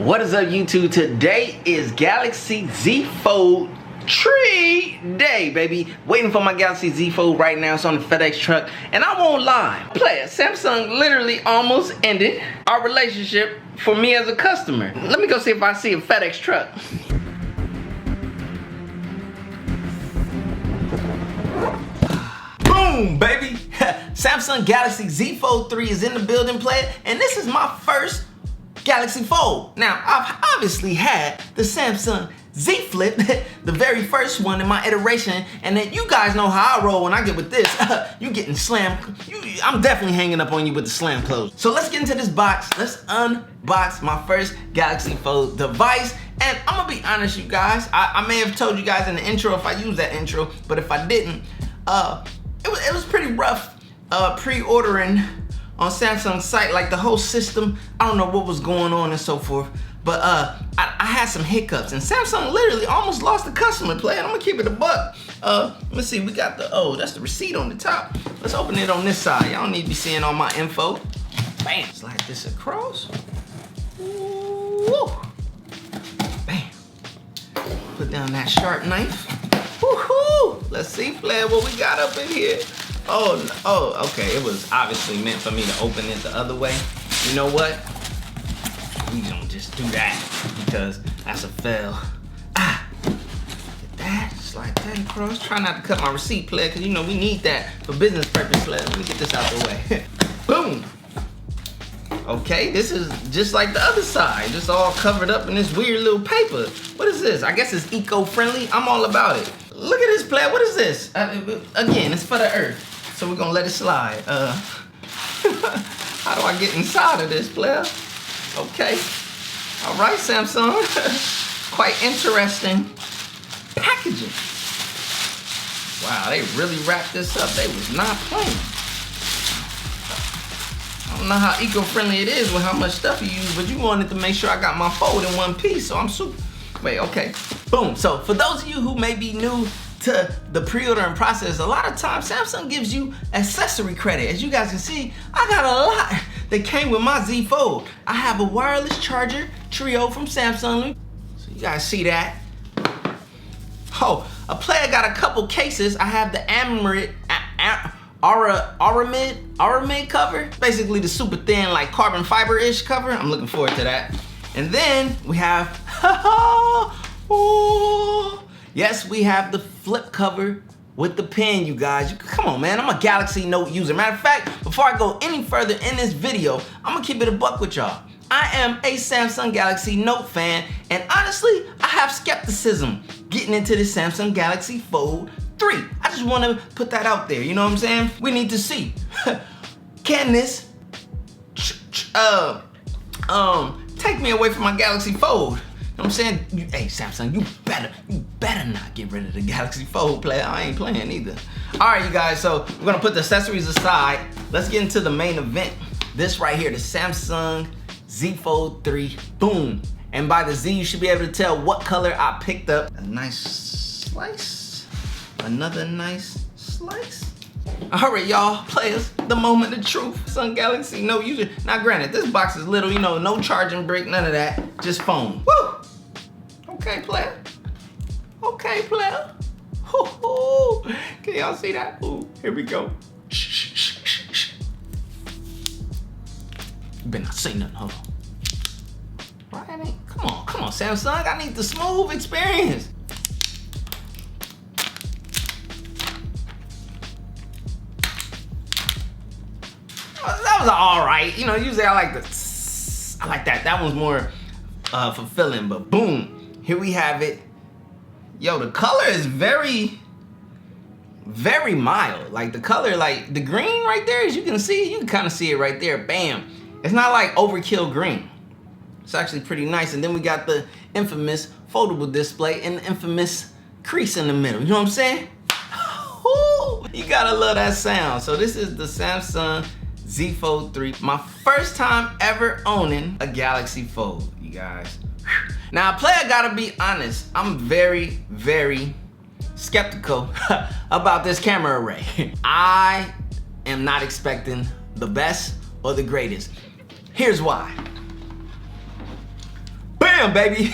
What is up, YouTube? Today is Galaxy Z Fold tree day, baby. Waiting for my Galaxy Z Fold right now. It's on the FedEx truck, and I won't lie, player, Samsung literally almost ended our relationship for me as a customer. Let me go see if I see a FedEx truck. Boom, baby. Samsung Galaxy Z Fold 3 is in the building, player, and this is my first Galaxy Fold. Now, I've obviously had the Samsung Z Flip, the very first one in my iteration, and then you guys know how I roll when I get with this. You getting slammed. I'm definitely hanging up on you with the slam close. So let's get into this box. Let's unbox my first Galaxy Fold device. And I'm gonna be honest, you guys. I may have told you guys in the intro if I used that intro, but if I didn't, it was pretty rough pre-ordering on Samsung's site, like the whole system. I don't know what was going on and so forth, but I had some hiccups, and Samsung literally almost lost the customer, player. I'm gonna keep it a buck. Let's see, we got the, that's the receipt on the top. Let's open it on this side. Y'all need to be seeing all my info. Bam, slide this across. Woo. Bam. Put down that sharp knife. Woohoo! Let's see, player, what we got up in here. Oh, okay. It was obviously meant for me to open it the other way. You know what? We don't just do that because that's a fail. Get that, slide that across. Try not to cut my receipt, player, because you know we need that for business purpose, player. Let me get this out the way. Boom. Okay, this is just like the other side, just all covered up in this weird little paper. What is this? I guess it's eco-friendly. I'm all about it. Look at this, player. What is this? Again, it's for the earth. So we're gonna let it slide. How do I get inside of this, player? Okay. All right, Samsung. Quite interesting packaging. Wow, they really wrapped this up. They was not playing. I don't know how eco-friendly it is with how much stuff you use, but you wanted to make sure I got my fold in one piece, so I'm super. Wait, okay. Boom. So for those of you who may be new to the pre-ordering process, a lot of times Samsung gives you accessory credit. As you guys can see, I got a lot that came with my Z Fold. I have a wireless charger trio from Samsung. So you guys see that. Oh, a player got a couple cases. I have the Aramid cover. Basically the super thin, like carbon fiber-ish cover. I'm looking forward to that. And then we have, yes, we have the flip cover with the pen, you guys. Come on, man, I'm a Galaxy Note user. Matter of fact, before I go any further in this video, I'm gonna keep it a buck with y'all. I am a Samsung Galaxy Note fan, and honestly, I have skepticism getting into the Samsung Galaxy Fold 3. I just wanna put that out there, you know what I'm saying? We need to see, can this, take me away from my Galaxy Fold? You know what I'm saying? Hey, Samsung, you better not get rid of the Galaxy Fold, player. I ain't playing either. All right, you guys, so we're gonna put the accessories aside. Let's get into the main event. This right here, the Samsung Z Fold 3, boom. And by the Z, you should be able to tell what color I picked up. A nice slice, another nice slice. All right, y'all, players, the moment of truth. Samsung Galaxy Note user. Now, granted, this box is little, you know, no charging brick, none of that, just phone. Woo! Okay, player. Okay, player. Hoo-hoo. Can y'all see that? Ooh, here we go. Shh, shh, shh, shh. You better not say nothing, hold on. Right, come on, Samsung, I need the smooth experience. That was all right. You know, usually I like that. That one's more fulfilling, but boom, here we have it. Yo, the color is very, very mild. Like the color, like the green right there, as you can see, you can kind of see it right there, bam. It's not like overkill green. It's actually pretty nice. And then we got the infamous foldable display and the infamous crease in the middle. You know what I'm saying? Ooh, you gotta love that sound. So this is the Samsung Z Fold 3. My first time ever owning a Galaxy Fold, you guys. Now, player, gotta be honest, I'm very, very skeptical about this camera array. I am not expecting the best or the greatest. Here's why. bam, baby.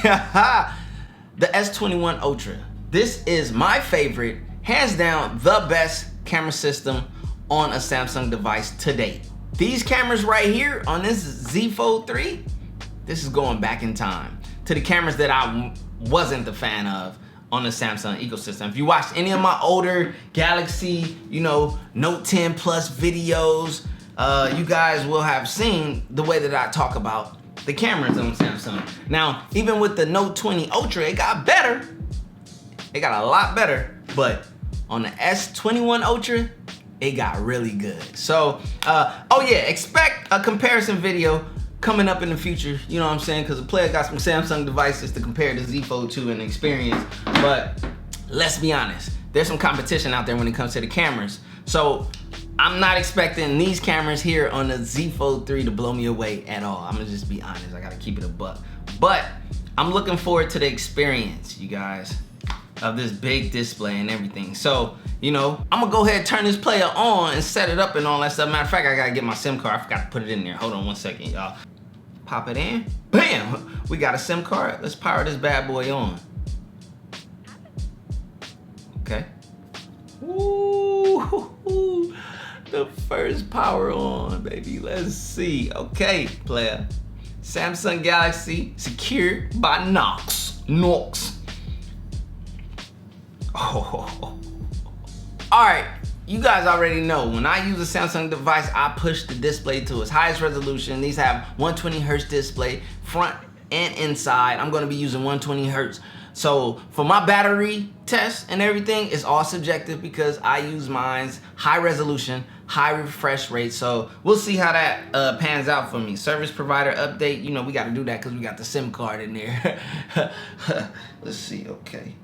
The S21 Ultra. This is my favorite, hands down, the best camera system on a Samsung device to date. These cameras right here on this Z Fold 3, this is going back in time to the cameras that I wasn't the fan of on the Samsung ecosystem. If you watched any of my older Galaxy, Note 10 Plus videos, you guys will have seen the way that I talk about the cameras on Samsung. Now, even with the Note 20 Ultra, it got better. It got a lot better, but on the S21 Ultra, it got really good. So, oh yeah, expect a comparison video coming up in the future, you know what I'm saying? Because the player got some Samsung devices to compare the Z Fold 2 and experience. But let's be honest, there's some competition out there when it comes to the cameras. So I'm not expecting these cameras here on the Z Fold 3 to blow me away at all. I'm gonna just be honest, I gotta keep it a buck. But I'm looking forward to the experience, you guys, of this big display and everything. So, I'm gonna go ahead and turn this player on and set it up and all that stuff. Matter of fact, I gotta get my SIM card. I forgot to put it in there. Hold on one second, y'all. Pop it in. Bam! We got a SIM card. Let's power this bad boy on. Okay. Ooh, the first power on, baby. Let's see. Okay, player. Samsung Galaxy secured by Knox. Oh. All right, you guys already know when I use a Samsung device, I push the display to its highest resolution. These have 120 hertz display, front and inside. I'm gonna be using 120 hertz. So for my battery test and everything, it's all subjective because I use mine's high resolution, high refresh rate. So we'll see how that pans out for me. Service provider update, we gotta do that because we got the SIM card in there. Let's see, okay,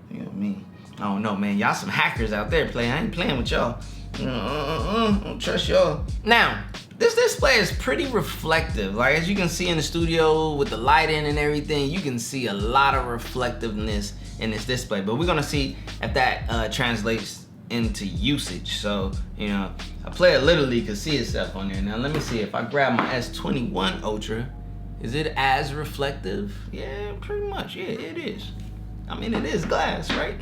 me. I don't know, man. Y'all some hackers out there playing. I ain't playing with y'all. Don't trust y'all. Now, this display is pretty reflective. Like, as you can see in the studio with the lighting and everything, you can see a lot of reflectiveness in this display. But we're gonna see if that translates into usage. So, a player literally could see itself on there. Now, let me see. If I grab my S21 Ultra, is it as reflective? Yeah, pretty much. Yeah, it is. I mean, it is glass, right?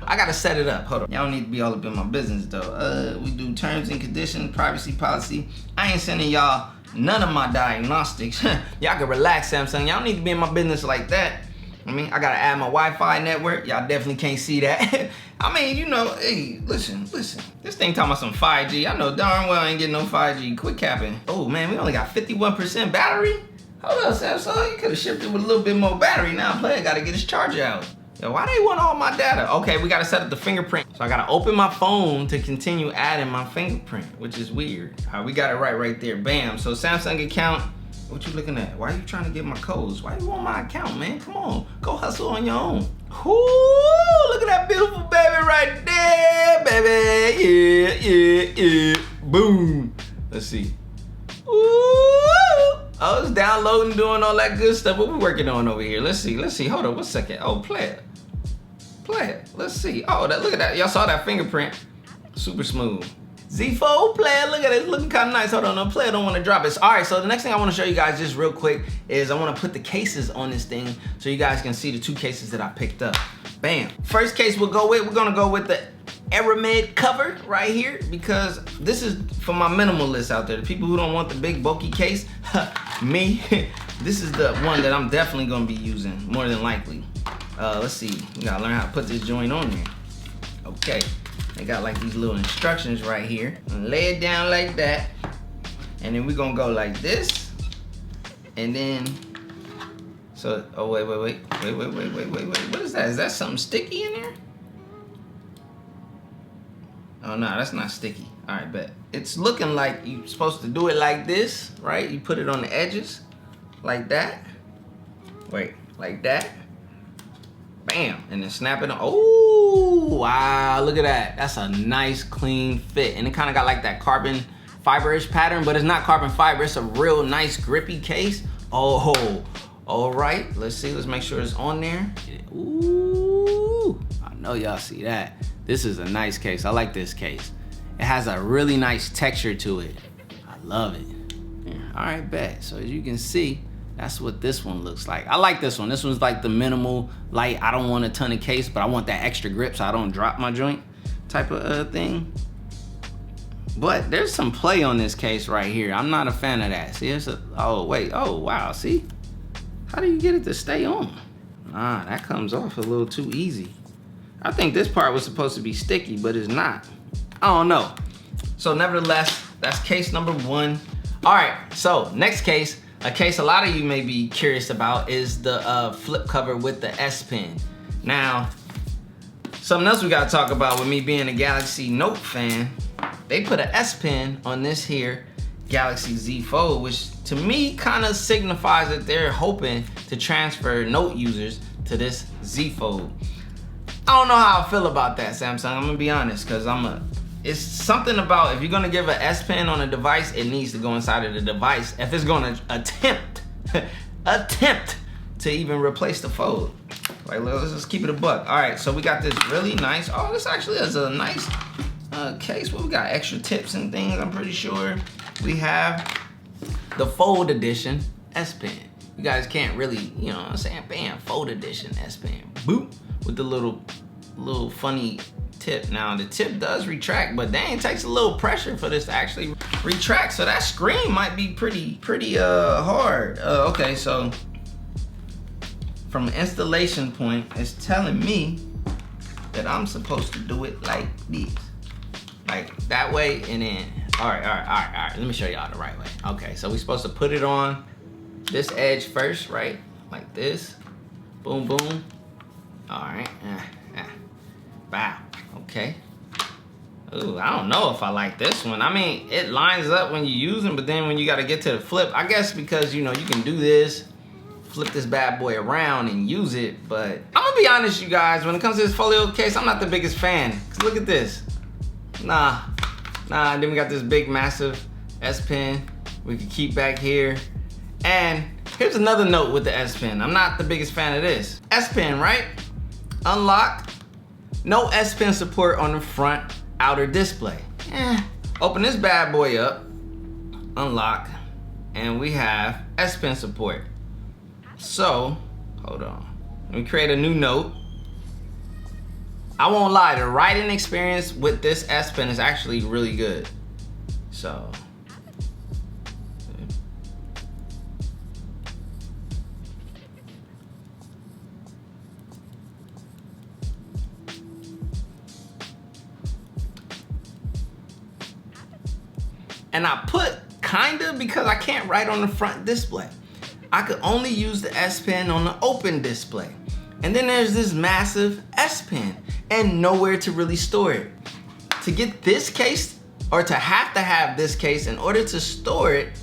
I gotta set it up. Hold on. Y'all don't need to be all up in my business, though. We do terms and conditions, privacy policy. I ain't sending y'all none of my diagnostics. Y'all can relax, Samsung. Y'all don't need to be in my business like that. I gotta add my Wi-Fi network. Y'all definitely can't see that. Hey, listen. This thing talking about some 5G. I know darn well I ain't getting no 5G. Quit capping. Oh, man, we only got 51% battery? Hold up, Samsung, you could have shipped it with a little bit more battery. Now player gotta get his charger out. Yo, why they want all my data? Okay, we gotta set up the fingerprint. So I gotta open my phone to continue adding my fingerprint, which is weird. All right, we got it right there, bam. So Samsung account, what you looking at? Why are you trying to get my codes? Why you want my account, man? Come on, go hustle on your own. Ooh, look at that beautiful baby right there, baby. Yeah. Boom. Let's see. Ooh. Oh, it's downloading, doing all that good stuff. What we working on over here? Let's see. Hold on, one second. Oh, play it. Let's see. Oh, look at that. Y'all saw that fingerprint. Super smooth. Z Fold player, look at it. It's looking kind of nice. Hold on, no player don't want to drop it. All right, so the next thing I want to show you guys just real quick is I want to put the cases on this thing so you guys can see the two cases that I picked up. Bam. First case we're going to go with the Aramid cover right here because this is for my minimalists out there, the people who don't want the big bulky case. Me. This is the one that I'm definitely going to be using more than likely. Let's see. We got to learn how to put this joint on there. Okay. They got like these little instructions right here. Lay it down like that. And then we're going to go like this. And then, so, oh, wait. What is that? Is that something sticky in there? Oh no, that's not sticky. All right, bet. It's looking like you're supposed to do it like this, right? You put it on the edges, like that. Wait, like that. Bam, and then snap it on. Oh, wow, look at that. That's a nice, clean fit. And it kind of got like that carbon fiber-ish pattern, but it's not carbon fiber. It's a real nice, grippy case. Oh, all right. Let's see, let's make sure it's on there. Ooh, I know y'all see that. This is a nice case. I like this case. It has a really nice texture to it. I love it. Yeah. All right, bet. So as you can see, That's what this one looks like. I like this one. This one's like the minimal light. I don't want a ton of case, but I want that extra grip so I don't drop my joint type of thing. But there's some play on this case right here. I'm not a fan of that. See, it's oh wait, oh wow, see? How do you get it to stay on? Ah, that comes off a little too easy. I think this part was supposed to be sticky, but it's not. I don't know. So nevertheless, that's case number 1. All right, so next case, a case a lot of you may be curious about is the flip cover with the S Pen. Now, something else we gotta talk about with me being a Galaxy Note fan, they put an S Pen on this here Galaxy Z Fold, which to me kind of signifies that they're hoping to transfer Note users to this Z Fold. I don't know how I feel about that, Samsung. I'm gonna be honest, cause it's something about if you're gonna give an S Pen on a device, it needs to go inside of the device if it's gonna attempt to even replace the Fold. Like, let's just keep it a buck. All right, so we got this really nice, oh, this actually is a nice case. Well, we got extra tips and things, I'm pretty sure. We have the Fold Edition S Pen. You guys can't really, you know what I'm saying, bam, Fold Edition S Pen, boop, with the little funny tip. Now the tip does retract, but dang, it takes a little pressure for this to actually retract. So that screen might be pretty hard. Okay, so from an installation point, it's telling me that I'm supposed to do it like this, like that way, and then all right. Let me show y'all the right way. Okay, so we're supposed to put it on this edge first, right? Like this. Boom, boom. All right. Wow. Okay. Ooh, I don't know if I like this one. I mean, it lines up when you use them, but then when you got to get to the flip, I guess because, you know, you can do this, flip this bad boy around and use it. But I'm gonna be honest, you guys, when it comes to this folio case, I'm not the biggest fan. 'Cause look at this. Nah. Then we got this big, massive S Pen we can keep back here. And here's another note with the S Pen. I'm not the biggest fan of this. S Pen, right? Unlock. No S Pen support on the front outer display. Open this bad boy up. Unlock. And we have S Pen support. So, hold on. Let me create a new note. I won't lie, the writing experience with this S Pen is actually really good. So, and I put kinda because I can't write on the front display. I could only use the S Pen on the open display. And then there's this massive S Pen and nowhere to really store it. To get this case, or to have this case in order to store it,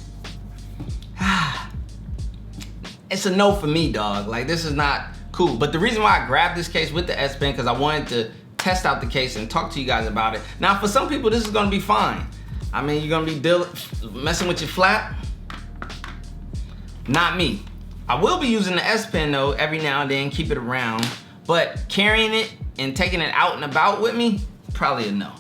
it's a no for me, dog. Like, this is not cool. But the reason why I grabbed this case with the S Pen, because I wanted to test out the case and talk to you guys about it. Now, for some people, this is gonna be fine. I mean, you're gonna be messing with your flap. Not me. I will be using the S Pen though every now and then, keep it around. But carrying it and taking it out and about with me, probably a no.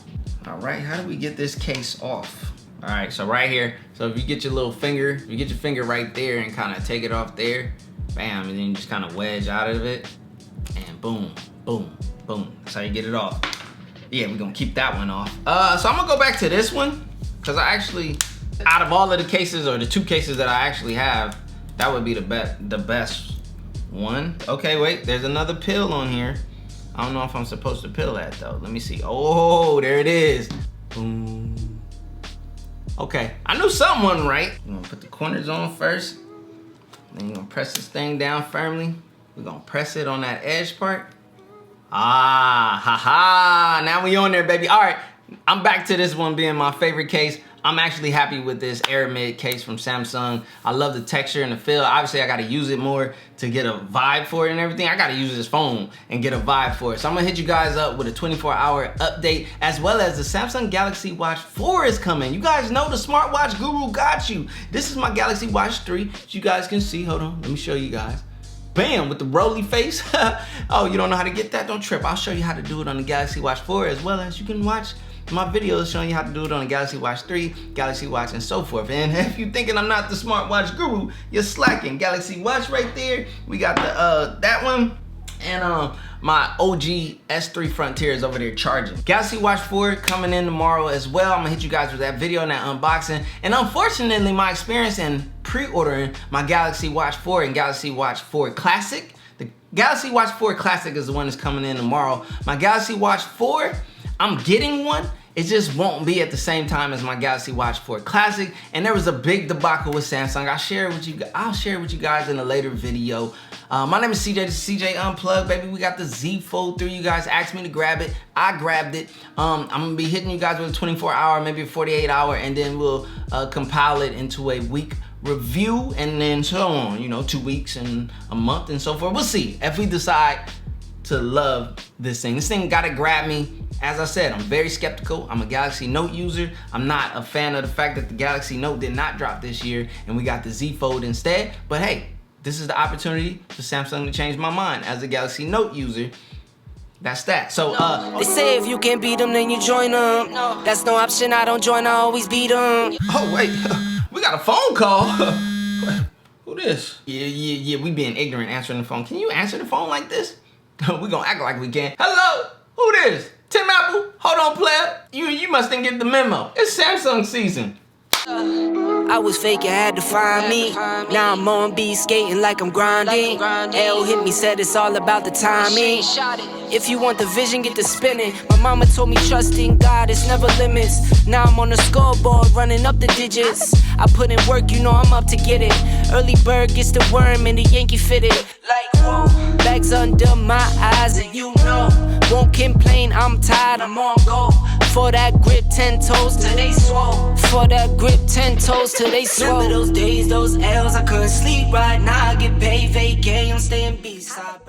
All right, how do we get this case off? All right, so right here. So if you get your little finger, you get your finger right there and kind of take it off there, bam, and then you just kind of wedge out of it, and boom, boom, boom. That's how you get it off. Yeah, we're gonna keep that one off. So I'm gonna go back to this one, because I actually, out of all of the cases, or the 2 cases that I actually have, that would be the best one. Okay, wait, there's another pill on here. I don't know if I'm supposed to peel that though. Let me see. Oh, there it is. Boom. Okay, I knew something wasn't right. You're gonna put the corners on first. Then you're gonna press this thing down firmly. We're gonna press it on that edge part. Haha, now we on there, baby. All right, I'm back to this one being my favorite case. I'm actually happy with this Aramid case from Samsung. I love the texture and the feel. Obviously, I gotta use it more to get a vibe for it and everything. I gotta use this phone and get a vibe for it. So I'm gonna hit you guys up with a 24-hour update, as well as the Samsung Galaxy Watch 4 is coming. You guys know the smartwatch guru got you. This is my Galaxy Watch 3, as you guys can see. Hold on, let me show you guys. Bam, with the roly face. Oh, you don't know how to get that? Don't trip. I'll show you how to do it on the Galaxy Watch 4, as well as you can watch my videos showing you how to do it on a Galaxy Watch 3, Galaxy Watch, and so forth. And if you're thinking I'm not the smartwatch guru, you're slacking. Galaxy Watch right there. We got the that one. And my OG S3 Frontier is over there charging. Galaxy Watch 4 coming in tomorrow as well. I'm gonna hit you guys with that video and that unboxing. And unfortunately, my experience in pre-ordering my Galaxy Watch 4 and Galaxy Watch 4 Classic, the Galaxy Watch 4 Classic is the one that's coming in tomorrow. My Galaxy Watch 4, I'm getting one. It just won't be at the same time as my Galaxy Watch 4 Classic. And there was a big debacle with Samsung. I'll share it with you guys in a later video. My name is CJ, this is CJ Unplugged, baby. We got the Z Fold 3. You guys asked me to grab it. I grabbed it. I'm gonna be hitting you guys with a 24-hour, maybe a 48-hour, and then we'll compile it into a week review, and then so on, you know, 2 weeks and a month and so forth. We'll see if we decide to love this thing. This thing gotta grab me. As I said, I'm very skeptical. I'm a Galaxy Note user. I'm not a fan of the fact that the Galaxy Note did not drop this year and we got the Z Fold instead. But hey, this is the opportunity for Samsung to change my mind as a Galaxy Note user. That's that. So, they say if you can't beat them, then you join them. That's no option. I don't join, I always beat them. Oh, wait. We got a phone call. Who this? Yeah. We being ignorant answering the phone. Can you answer the phone like this? We gonna act like we can. Hello? Who this? Tim Apple? Hold on, player. You must didn't get the memo. It's Samsung season. I was fake, you had to find me. Now I'm on B skating like I'm grinding. L hit me, said it's all about the timing. If you want the vision, get to spinning. My mama told me trust in God, it's never limits. Now I'm on the scoreboard, running up the digits. I put in work, you know I'm up to get it. Early bird gets the worm and the Yankee fitted. Like whoa, bags under my eyes and you know. Won't complain, I'm tired, I'm on go. For that grip, 10 toes till they swole. For that grip, 10 toes till they swole. Remember those days, those L's, I couldn't sleep right now. I get paid, vacay, I'm staying B-side.